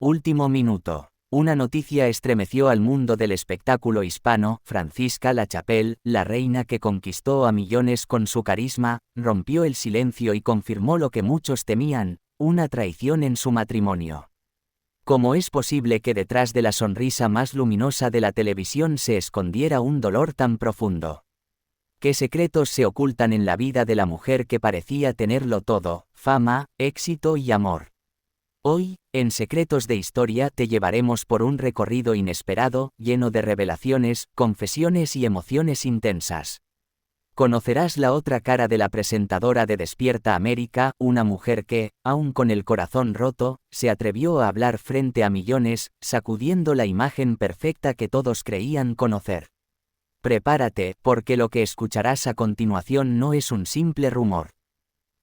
Último minuto. Una noticia estremeció al mundo del espectáculo hispano. Francisca Lachapelle, la reina que conquistó a millones con su carisma, rompió el silencio y confirmó lo que muchos temían, una traición en su matrimonio. ¿Cómo es posible que detrás de la sonrisa más luminosa de la televisión se escondiera un dolor tan profundo? ¿Qué secretos se ocultan en la vida de la mujer que parecía tenerlo todo, fama, éxito y amor? Hoy, en Secretos de Historia te llevaremos por un recorrido inesperado, lleno de revelaciones, confesiones y emociones intensas. Conocerás la otra cara de la presentadora de Despierta América, una mujer que, aun con el corazón roto, se atrevió a hablar frente a millones, sacudiendo la imagen perfecta que todos creían conocer. Prepárate, porque lo que escucharás a continuación no es un simple rumor.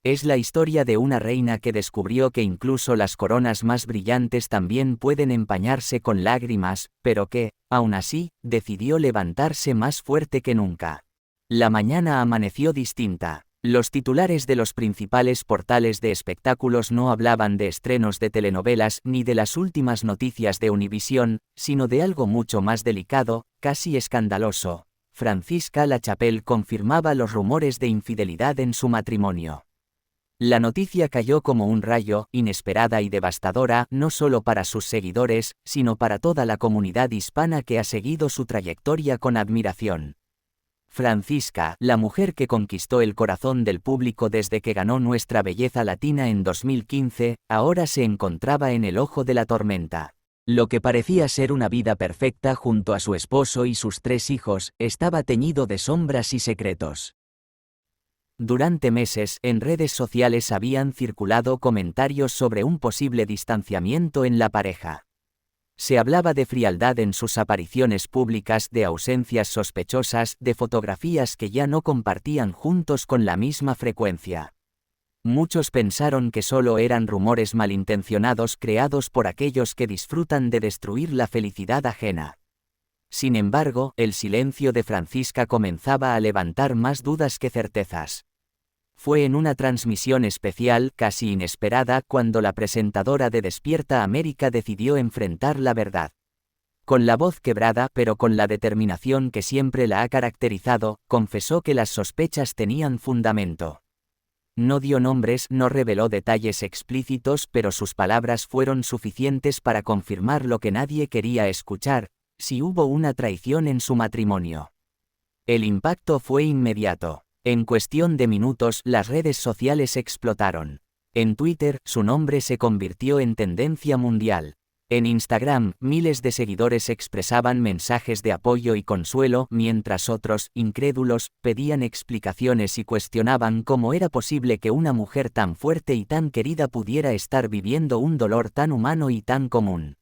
Es la historia de una reina que descubrió que incluso las coronas más brillantes también pueden empañarse con lágrimas, pero que, aún así, decidió levantarse más fuerte que nunca. La mañana amaneció distinta. Los titulares de los principales portales de espectáculos no hablaban de estrenos de telenovelas ni de las últimas noticias de Univisión, sino de algo mucho más delicado, casi escandaloso. Francisca Lachapelle confirmaba los rumores de infidelidad en su matrimonio. La noticia cayó como un rayo, inesperada y devastadora, no solo para sus seguidores, sino para toda la comunidad hispana que ha seguido su trayectoria con admiración. Francisca, la mujer que conquistó el corazón del público desde que ganó Nuestra Belleza Latina en 2015, ahora se encontraba en el ojo de la tormenta. Lo que parecía ser una vida perfecta junto a su esposo y sus 3 hijos, estaba teñido de sombras y secretos. Durante meses, en redes sociales habían circulado comentarios sobre un posible distanciamiento en la pareja. Se hablaba de frialdad en sus apariciones públicas, de ausencias sospechosas, de fotografías que ya no compartían juntos con la misma frecuencia. Muchos pensaron que solo eran rumores malintencionados creados por aquellos que disfrutan de destruir la felicidad ajena. Sin embargo, el silencio de Francisca comenzaba a levantar más dudas que certezas. Fue en una transmisión especial, casi inesperada, cuando la presentadora de Despierta América decidió enfrentar la verdad. Con la voz quebrada, pero con la determinación que siempre la ha caracterizado, confesó que las sospechas tenían fundamento. No dio nombres, no reveló detalles explícitos, pero sus palabras fueron suficientes para confirmar lo que nadie quería escuchar: si hubo una traición en su matrimonio. El impacto fue inmediato. En cuestión de minutos, las redes sociales explotaron. En Twitter, su nombre se convirtió en tendencia mundial. En Instagram, miles de seguidores expresaban mensajes de apoyo y consuelo, mientras otros, incrédulos, pedían explicaciones y cuestionaban cómo era posible que una mujer tan fuerte y tan querida pudiera estar viviendo un dolor tan humano y tan común.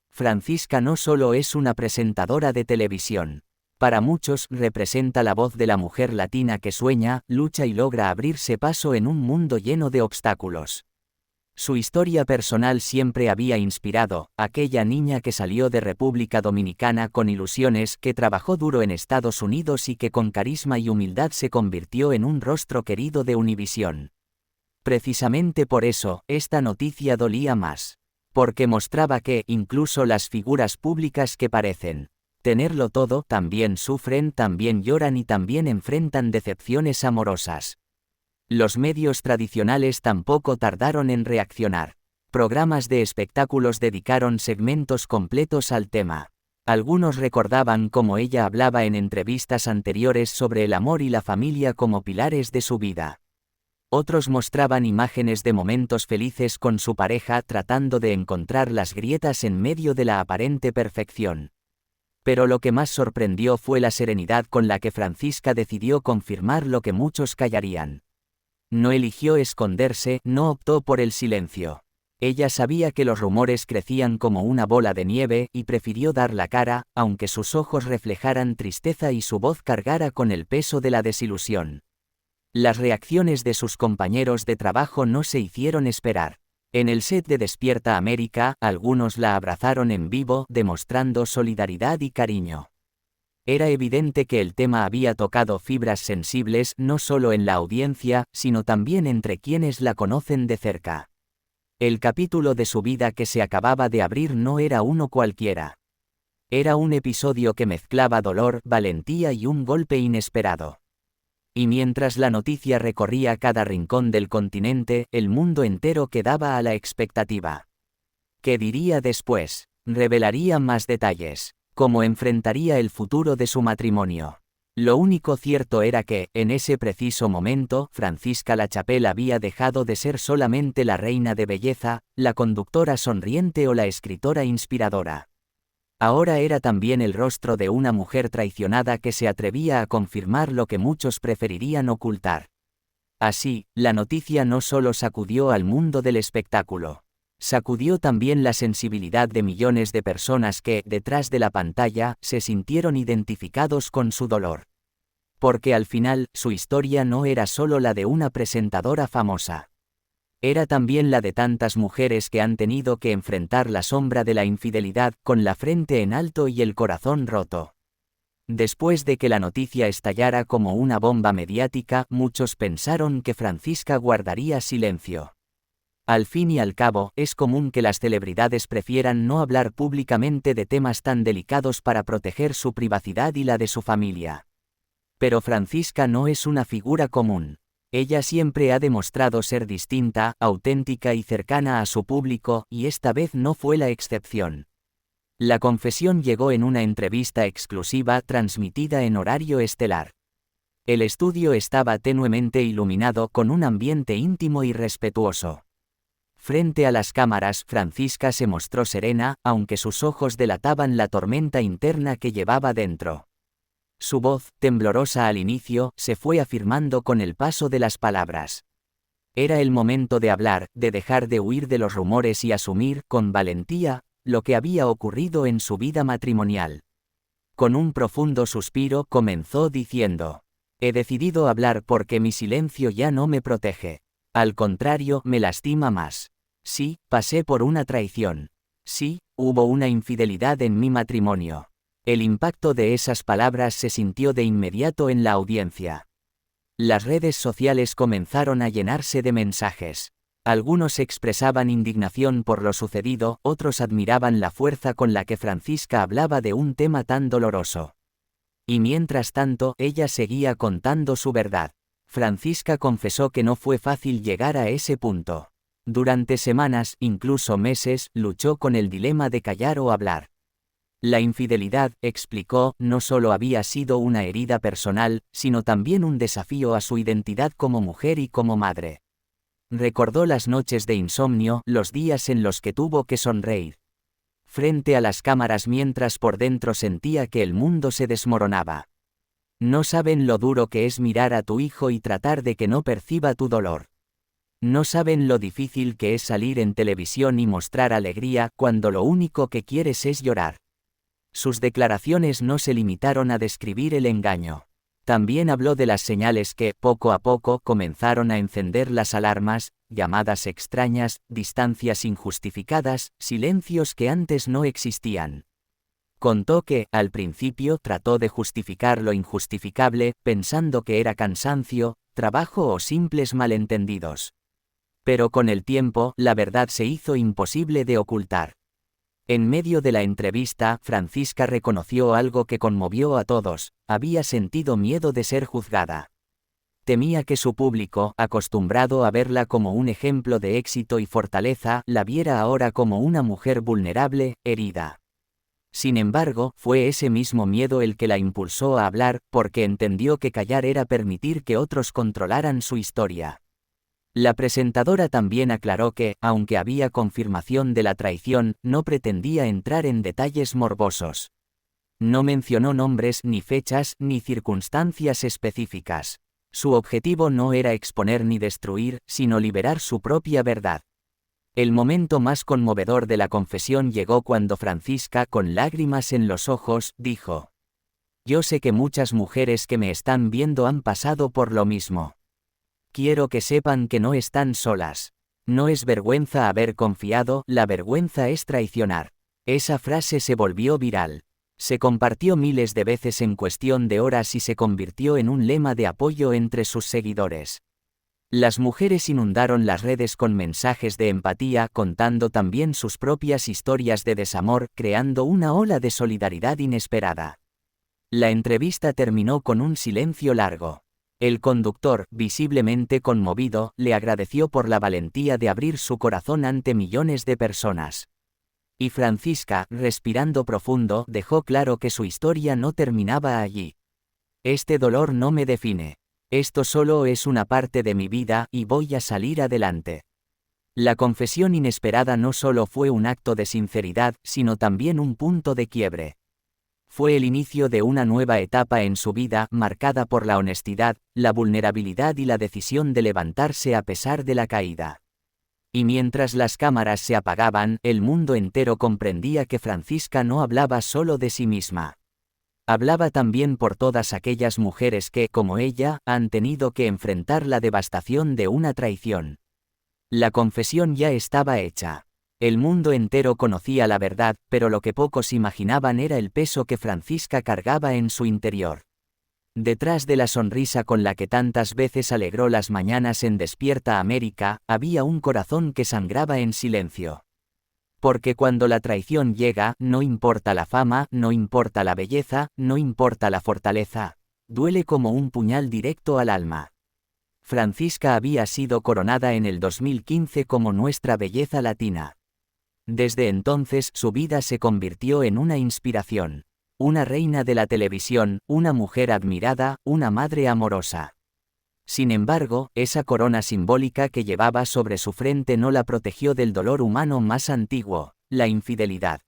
Francisca no solo es una presentadora de televisión. Para muchos, representa la voz de la mujer latina que sueña, lucha y logra abrirse paso en un mundo lleno de obstáculos. Su historia personal siempre había inspirado: aquella niña que salió de República Dominicana con ilusiones, que trabajó duro en Estados Unidos y que con carisma y humildad se convirtió en un rostro querido de Univisión. Precisamente por eso, esta noticia dolía más. Porque mostraba que, incluso las figuras públicas que parecen tenerlo todo, también sufren, también lloran y también enfrentan decepciones amorosas. Los medios tradicionales tampoco tardaron en reaccionar. Programas de espectáculos dedicaron segmentos completos al tema. Algunos recordaban cómo ella hablaba en entrevistas anteriores sobre el amor y la familia como pilares de su vida. Otros mostraban imágenes de momentos felices con su pareja, tratando de encontrar las grietas en medio de la aparente perfección. Pero lo que más sorprendió fue la serenidad con la que Francisca decidió confirmar lo que muchos callarían. No eligió esconderse, no optó por el silencio. Ella sabía que los rumores crecían como una bola de nieve, y prefirió dar la cara, aunque sus ojos reflejaran tristeza y su voz cargara con el peso de la desilusión. Las reacciones de sus compañeros de trabajo no se hicieron esperar. En el set de Despierta América, algunos la abrazaron en vivo, demostrando solidaridad y cariño. Era evidente que el tema había tocado fibras sensibles no solo en la audiencia, sino también entre quienes la conocen de cerca. El capítulo de su vida que se acababa de abrir no era uno cualquiera. Era un episodio que mezclaba dolor, valentía y un golpe inesperado. Y mientras la noticia recorría cada rincón del continente, el mundo entero quedaba a la expectativa. ¿Qué diría después? ¿Revelaría más detalles? ¿Cómo enfrentaría el futuro de su matrimonio? Lo único cierto era que, en ese preciso momento, Francisca Lachapelle había dejado de ser solamente la reina de belleza, la conductora sonriente o la escritora inspiradora. Ahora era también el rostro de una mujer traicionada que se atrevía a confirmar lo que muchos preferirían ocultar. Así, la noticia no solo sacudió al mundo del espectáculo. Sacudió también la sensibilidad de millones de personas que, detrás de la pantalla, se sintieron identificados con su dolor. Porque al final, su historia no era solo la de una presentadora famosa. Era también la de tantas mujeres que han tenido que enfrentar la sombra de la infidelidad, con la frente en alto y el corazón roto. Después de que la noticia estallara como una bomba mediática, muchos pensaron que Francisca guardaría silencio. Al fin y al cabo, es común que las celebridades prefieran no hablar públicamente de temas tan delicados para proteger su privacidad y la de su familia. Pero Francisca no es una figura común. Ella siempre ha demostrado ser distinta, auténtica y cercana a su público, y esta vez no fue la excepción. La confesión llegó en una entrevista exclusiva transmitida en horario estelar. El estudio estaba tenuemente iluminado con un ambiente íntimo y respetuoso. Frente a las cámaras, Francisca se mostró serena, aunque sus ojos delataban la tormenta interna que llevaba dentro. Su voz, temblorosa al inicio, se fue afirmando con el paso de las palabras. Era el momento de hablar, de dejar de huir de los rumores y asumir, con valentía, lo que había ocurrido en su vida matrimonial. Con un profundo suspiro comenzó diciendo: «He decidido hablar porque mi silencio ya no me protege. Al contrario, me lastima más. Sí, pasé por una traición. Sí, hubo una infidelidad en mi matrimonio». El impacto de esas palabras se sintió de inmediato en la audiencia. Las redes sociales comenzaron a llenarse de mensajes. Algunos expresaban indignación por lo sucedido, otros admiraban la fuerza con la que Francisca hablaba de un tema tan doloroso. Y mientras tanto, ella seguía contando su verdad. Francisca confesó que no fue fácil llegar a ese punto. Durante semanas, incluso meses, luchó con el dilema de callar o hablar. La infidelidad, explicó, no solo había sido una herida personal, sino también un desafío a su identidad como mujer y como madre. Recordó las noches de insomnio, los días en los que tuvo que sonreír frente a las cámaras mientras por dentro sentía que el mundo se desmoronaba. No saben lo duro que es mirar a tu hijo y tratar de que no perciba tu dolor. No saben lo difícil que es salir en televisión y mostrar alegría cuando lo único que quieres es llorar. Sus declaraciones no se limitaron a describir el engaño. También habló de las señales que, poco a poco, comenzaron a encender las alarmas, llamadas extrañas, distancias injustificadas, silencios que antes no existían. Contó que, al principio, trató de justificar lo injustificable, pensando que era cansancio, trabajo o simples malentendidos. Pero con el tiempo, la verdad se hizo imposible de ocultar. En medio de la entrevista, Francisca reconoció algo que conmovió a todos: había sentido miedo de ser juzgada. Temía que su público, acostumbrado a verla como un ejemplo de éxito y fortaleza, la viera ahora como una mujer vulnerable, herida. Sin embargo, fue ese mismo miedo el que la impulsó a hablar, porque entendió que callar era permitir que otros controlaran su historia. La presentadora también aclaró que, aunque había confirmación de la traición, no pretendía entrar en detalles morbosos. No mencionó nombres, ni fechas, ni circunstancias específicas. Su objetivo no era exponer ni destruir, sino liberar su propia verdad. El momento más conmovedor de la confesión llegó cuando Francisca, con lágrimas en los ojos, dijo: «Yo sé que muchas mujeres que me están viendo han pasado por lo mismo. Quiero que sepan que no están solas. No es vergüenza haber confiado, la vergüenza es traicionar». Esa frase se volvió viral. Se compartió miles de veces en cuestión de horas y se convirtió en un lema de apoyo entre sus seguidores. Las mujeres inundaron las redes con mensajes de empatía, contando también sus propias historias de desamor, creando una ola de solidaridad inesperada. La entrevista terminó con un silencio largo. El conductor, visiblemente conmovido, le agradeció por la valentía de abrir su corazón ante millones de personas. Y Francisca, respirando profundo, dejó claro que su historia no terminaba allí. Este dolor no me define. Esto solo es una parte de mi vida y voy a salir adelante. La confesión inesperada no solo fue un acto de sinceridad, sino también un punto de quiebre. Fue el inicio de una nueva etapa en su vida, marcada por la honestidad, la vulnerabilidad y la decisión de levantarse a pesar de la caída. Y mientras las cámaras se apagaban, el mundo entero comprendía que Francisca no hablaba solo de sí misma. Hablaba también por todas aquellas mujeres que, como ella, han tenido que enfrentar la devastación de una traición. La confesión ya estaba hecha. El mundo entero conocía la verdad, pero lo que pocos imaginaban era el peso que Francisca cargaba en su interior. Detrás de la sonrisa con la que tantas veces alegró las mañanas en Despierta América, había un corazón que sangraba en silencio. Porque cuando la traición llega, no importa la fama, no importa la belleza, no importa la fortaleza. Duele como un puñal directo al alma. Francisca había sido coronada en el 2015 como nuestra belleza latina. Desde entonces su vida se convirtió en una inspiración. Una reina de la televisión, una mujer admirada, una madre amorosa. Sin embargo, esa corona simbólica que llevaba sobre su frente no la protegió del dolor humano más antiguo, la infidelidad.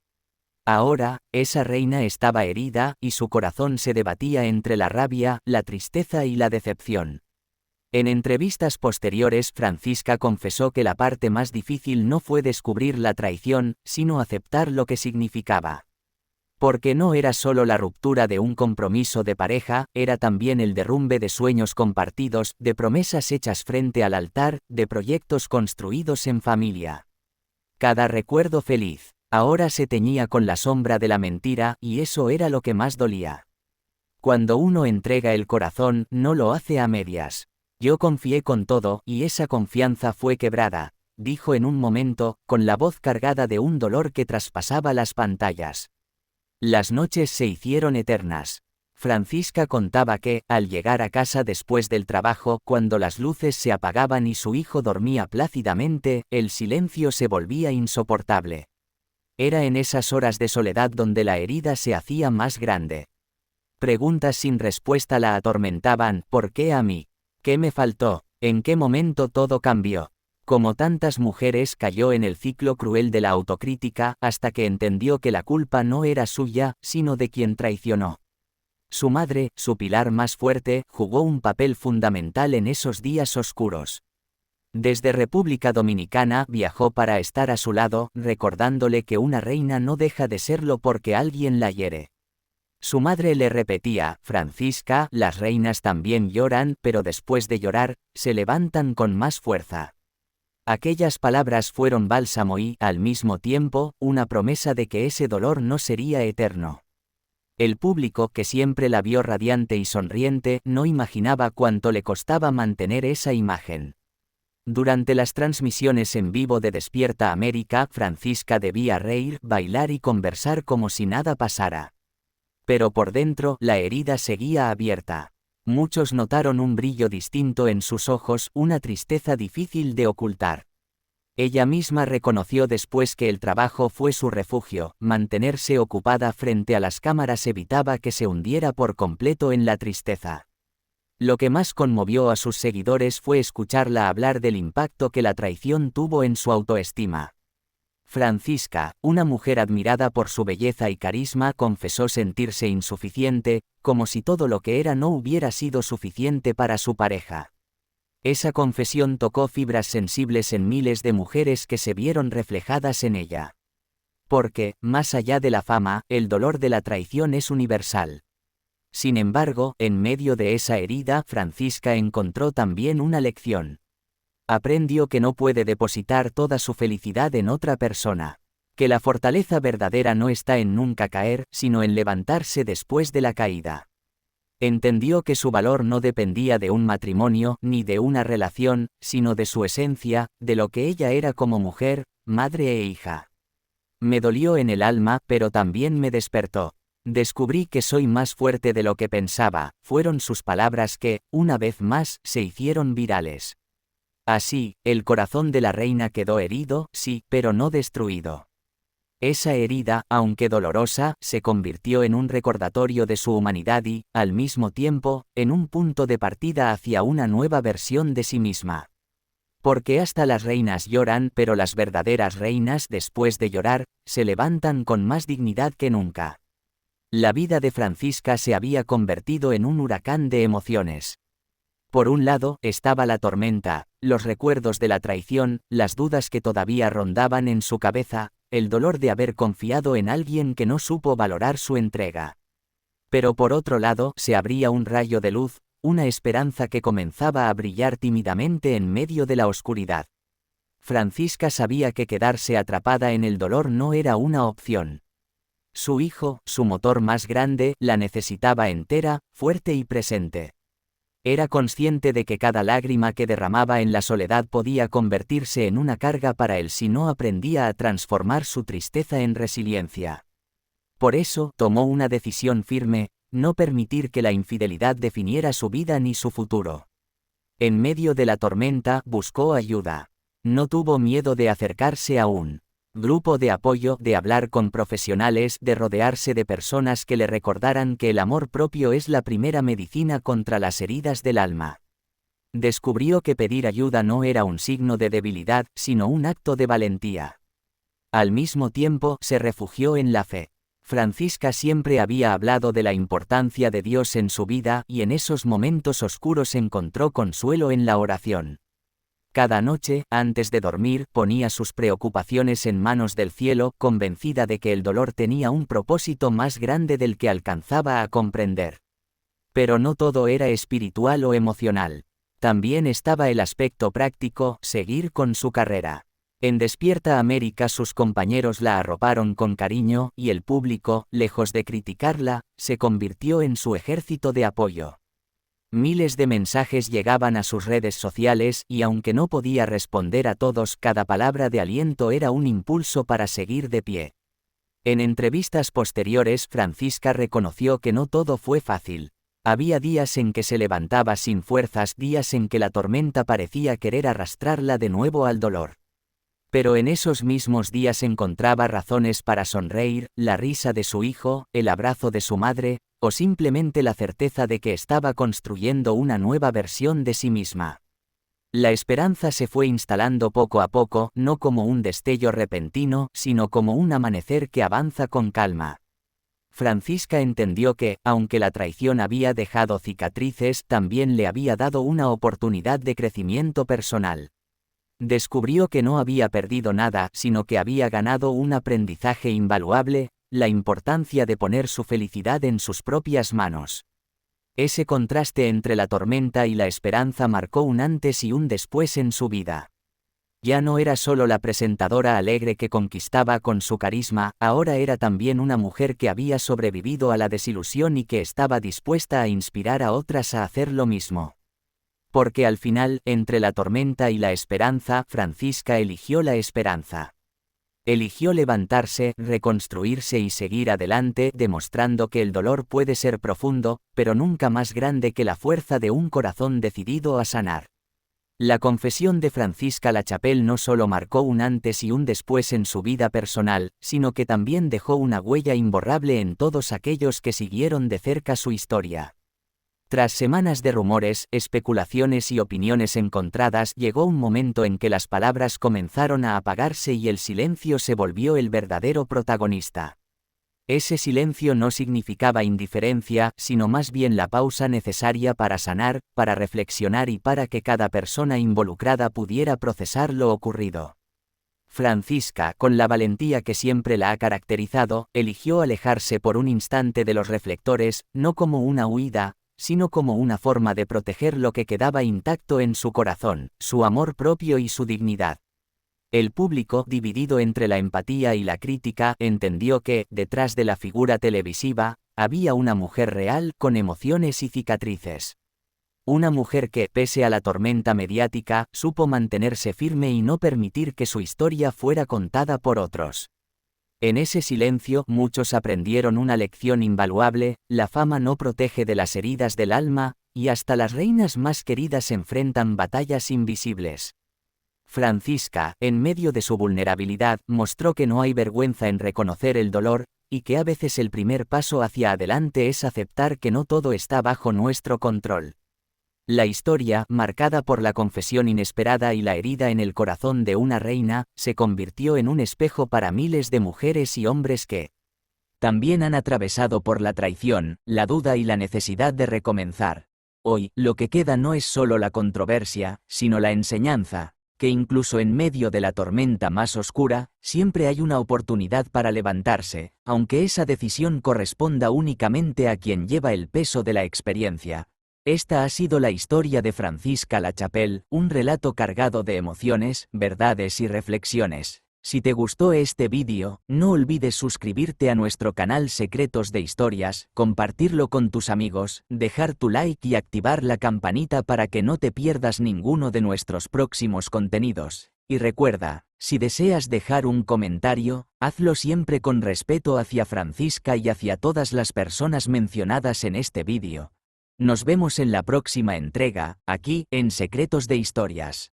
Ahora, esa reina estaba herida, y su corazón se debatía entre la rabia, la tristeza y la decepción. En entrevistas posteriores, Francisca confesó que la parte más difícil no fue descubrir la traición, sino aceptar lo que significaba. Porque no era solo la ruptura de un compromiso de pareja, era también el derrumbe de sueños compartidos, de promesas hechas frente al altar, de proyectos construidos en familia. Cada recuerdo feliz, ahora se teñía con la sombra de la mentira, y eso era lo que más dolía. Cuando uno entrega el corazón, no lo hace a medias. Yo confié con todo, y esa confianza fue quebrada, dijo en un momento, con la voz cargada de un dolor que traspasaba las pantallas. Las noches se hicieron eternas. Francisca contaba que, al llegar a casa después del trabajo, cuando las luces se apagaban y su hijo dormía plácidamente, el silencio se volvía insoportable. Era en esas horas de soledad donde la herida se hacía más grande. Preguntas sin respuesta la atormentaban: ¿por qué a mí? ¿Qué me faltó? ¿En qué momento todo cambió? Como tantas mujeres, cayó en el ciclo cruel de la autocrítica, hasta que entendió que la culpa no era suya, sino de quien traicionó. Su madre, su pilar más fuerte, jugó un papel fundamental en esos días oscuros. Desde República Dominicana viajó para estar a su lado, recordándole que una reina no deja de serlo porque alguien la hiere. Su madre le repetía: Francisca, las reinas también lloran, pero después de llorar, se levantan con más fuerza. Aquellas palabras fueron bálsamo y, al mismo tiempo, una promesa de que ese dolor no sería eterno. El público, que siempre la vio radiante y sonriente, no imaginaba cuánto le costaba mantener esa imagen. Durante las transmisiones en vivo de Despierta América, Francisca debía reír, bailar y conversar como si nada pasara. Pero por dentro, la herida seguía abierta. Muchos notaron un brillo distinto en sus ojos, una tristeza difícil de ocultar. Ella misma reconoció después que el trabajo fue su refugio, mantenerse ocupada frente a las cámaras evitaba que se hundiera por completo en la tristeza. Lo que más conmovió a sus seguidores fue escucharla hablar del impacto que la traición tuvo en su autoestima. Francisca, una mujer admirada por su belleza y carisma, confesó sentirse insuficiente, como si todo lo que era no hubiera sido suficiente para su pareja. Esa confesión tocó fibras sensibles en miles de mujeres que se vieron reflejadas en ella. Porque, más allá de la fama, el dolor de la traición es universal. Sin embargo, en medio de esa herida, Francisca encontró también una lección. Aprendió que no puede depositar toda su felicidad en otra persona. Que la fortaleza verdadera no está en nunca caer, sino en levantarse después de la caída. Entendió que su valor no dependía de un matrimonio ni de una relación, sino de su esencia, de lo que ella era como mujer, madre e hija. Me dolió en el alma, pero también me despertó. Descubrí que soy más fuerte de lo que pensaba, fueron sus palabras que, una vez más, se hicieron virales. Así, el corazón de la reina quedó herido, sí, pero no destruido. Esa herida, aunque dolorosa, se convirtió en un recordatorio de su humanidad y, al mismo tiempo, en un punto de partida hacia una nueva versión de sí misma. Porque hasta las reinas lloran, pero las verdaderas reinas, después de llorar, se levantan con más dignidad que nunca. La vida de Francisca se había convertido en un huracán de emociones. Por un lado, estaba la tormenta, los recuerdos de la traición, las dudas que todavía rondaban en su cabeza, el dolor de haber confiado en alguien que no supo valorar su entrega. Pero por otro lado, se abría un rayo de luz, una esperanza que comenzaba a brillar tímidamente en medio de la oscuridad. Francisca sabía que quedarse atrapada en el dolor no era una opción. Su hijo, su motor más grande, la necesitaba entera, fuerte y presente. Era consciente de que cada lágrima que derramaba en la soledad podía convertirse en una carga para él si no aprendía a transformar su tristeza en resiliencia. Por eso, tomó una decisión firme: no permitir que la infidelidad definiera su vida ni su futuro. En medio de la tormenta, buscó ayuda. No tuvo miedo de acercarse a un grupo de apoyo, de hablar con profesionales, de rodearse de personas que le recordaran que el amor propio es la primera medicina contra las heridas del alma. Descubrió que pedir ayuda no era un signo de debilidad, sino un acto de valentía. Al mismo tiempo, se refugió en la fe. Francisca siempre había hablado de la importancia de Dios en su vida, y en esos momentos oscuros encontró consuelo en la oración. Cada noche, antes de dormir, ponía sus preocupaciones en manos del cielo, convencida de que el dolor tenía un propósito más grande del que alcanzaba a comprender. Pero no todo era espiritual o emocional. También estaba el aspecto práctico: seguir con su carrera. En Despierta América sus compañeros la arroparon con cariño, y el público, lejos de criticarla, se convirtió en su ejército de apoyo. Miles de mensajes llegaban a sus redes sociales, y aunque no podía responder a todos, cada palabra de aliento era un impulso para seguir de pie. En entrevistas posteriores, Francisca reconoció que no todo fue fácil. Había días en que se levantaba sin fuerzas, días en que la tormenta parecía querer arrastrarla de nuevo al dolor. Pero en esos mismos días encontraba razones para sonreír: la risa de su hijo, el abrazo de su madre, o simplemente la certeza de que estaba construyendo una nueva versión de sí misma. La esperanza se fue instalando poco a poco, no como un destello repentino, sino como un amanecer que avanza con calma. Francisca entendió que, aunque la traición había dejado cicatrices, también le había dado una oportunidad de crecimiento personal. Descubrió que no había perdido nada, sino que había ganado un aprendizaje invaluable: la importancia de poner su felicidad en sus propias manos. Ese contraste entre la tormenta y la esperanza marcó un antes y un después en su vida. Ya no era solo la presentadora alegre que conquistaba con su carisma, ahora era también una mujer que había sobrevivido a la desilusión y que estaba dispuesta a inspirar a otras a hacer lo mismo. Porque al final, entre la tormenta y la esperanza, Francisca eligió la esperanza. Eligió levantarse, reconstruirse y seguir adelante, demostrando que el dolor puede ser profundo, pero nunca más grande que la fuerza de un corazón decidido a sanar. La confesión de Francisca Lachapelle no solo marcó un antes y un después en su vida personal, sino que también dejó una huella imborrable en todos aquellos que siguieron de cerca su historia. Tras semanas de rumores, especulaciones y opiniones encontradas, llegó un momento en que las palabras comenzaron a apagarse y el silencio se volvió el verdadero protagonista. Ese silencio no significaba indiferencia, sino más bien la pausa necesaria para sanar, para reflexionar y para que cada persona involucrada pudiera procesar lo ocurrido. Francisca, con la valentía que siempre la ha caracterizado, eligió alejarse por un instante de los reflectores, no como una huida, sino como una forma de proteger lo que quedaba intacto en su corazón: su amor propio y su dignidad. El público, dividido entre la empatía y la crítica, entendió que, detrás de la figura televisiva, había una mujer real con emociones y cicatrices. Una mujer que, pese a la tormenta mediática, supo mantenerse firme y no permitir que su historia fuera contada por otros. En ese silencio, muchos aprendieron una lección invaluable: la fama no protege de las heridas del alma, y hasta las reinas más queridas enfrentan batallas invisibles. Francisca, en medio de su vulnerabilidad, mostró que no hay vergüenza en reconocer el dolor, y que a veces el primer paso hacia adelante es aceptar que no todo está bajo nuestro control. La historia, marcada por la confesión inesperada y la herida en el corazón de una reina, se convirtió en un espejo para miles de mujeres y hombres que también han atravesado por la traición, la duda y la necesidad de recomenzar. Hoy, lo que queda no es solo la controversia, sino la enseñanza, que incluso en medio de la tormenta más oscura, siempre hay una oportunidad para levantarse, aunque esa decisión corresponda únicamente a quien lleva el peso de la experiencia. Esta ha sido la historia de Francisca Lachapelle, un relato cargado de emociones, verdades y reflexiones. Si te gustó este vídeo, no olvides suscribirte a nuestro canal Secretos de Historias, compartirlo con tus amigos, dejar tu like y activar la campanita para que no te pierdas ninguno de nuestros próximos contenidos. Y recuerda, si deseas dejar un comentario, hazlo siempre con respeto hacia Francisca y hacia todas las personas mencionadas en este vídeo. Nos vemos en la próxima entrega, aquí, en Secretos de Historias.